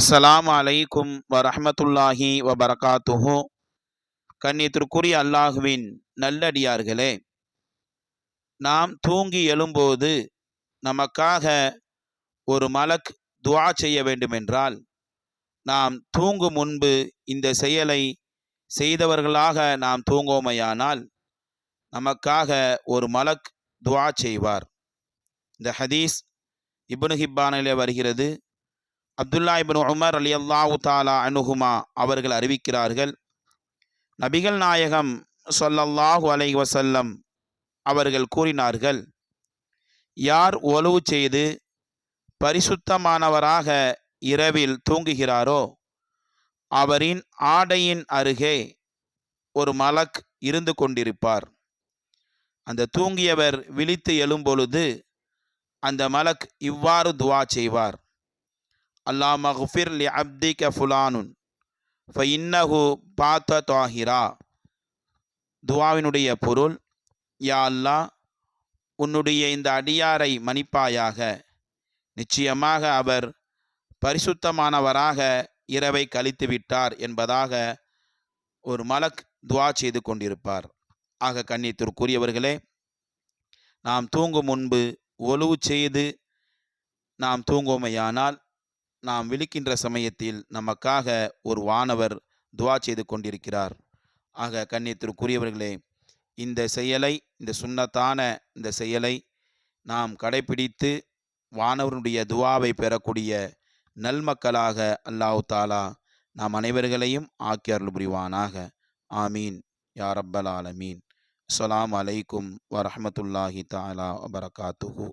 அஸ்ஸலாமு அலைக்கும் வரஹ்மத்துல்லாஹி வபரகாத்துஹு. கண்ணியத்திற்குரிய அல்லாஹுவின் நல்லடியார்களே, நாம் தூங்கி எழும்போது நமக்காக ஒரு மலக் துஆ செய்ய வேண்டுமென்றால், நாம் தூங்கும் முன்பு இந்த செயலை செய்தவர்களாக நாம் தூங்கோமையானால் நமக்காக ஒரு மலக் துஆ செய்வார். இந்த ஹதீஸ் இப்னு ஹிப்பானிலே வருகிறது. அப்துல்லா இப்னு உமர் ரலியல்லாஹு தஆலா அன்ஹுமா அவர்கள் அறிவிக்கிறார்கள், நபிகள் நாயகம் ஸல்லல்லாஹு அலைஹி வஸல்லம் அவர்கள் கூறினார்கள், யார் ஒலு செய்து பரிசுத்தமானவராக இரவில் தூங்குகிறாரோ அவரின் ஆடையின் அருகே ஒரு மலக் இருந்து கொண்டிருப்பார். அந்த தூங்கியவர் விழித்து எழும்பொழுது அந்த மலக் இவ்வாறு துஆ செய்வார், அல்லாஹும்ம ஃபிர் லி அப்திக ஃபுலானுன் ஃபஇன்னஹு பாத்த தாஹிரா. துஆவினுடைய பொருள், யா அல்லாஹ், உன்னுடைய இந்த அடியாரை மன்னிப்பாயாக, நிச்சயமாக அவர் பரிசுத்தமானவராக இரவை கழித்து விட்டார் என்பதாக ஒரு மலக் துஆ செய்து கொண்டிருப்பார். ஆக கண்ணியத்திற்குரியவர்களே, நாம் தூங்கும் முன்பு ஒலு செய்து நாம் தூங்குவோமையானால் நாம் விழிக்கின்ற சமயத்தில் நமக்காக ஒரு வானவர் துஆ செய்து கொண்டிருக்கிறார். ஆக கண்ணியத்திற்குரியவர்களே, இந்த செயலை, இந்த சுன்னத்தான இந்த செயலை நாம் கடைபிடித்து வானவருடைய துஆவை பெறக்கூடிய நல்மக்களாக அல்லாஹ் தாலா நாம் அனைவர்களையும் ஆக்கி அருள் புரிவானாக. ஆமீன் யா ரப்பல் ஆலமீன். அஸ்ஸலாமு அலைக்கும் வரஹ்மத்துல்லாஹி தஆலா வபரகாத்துஹு.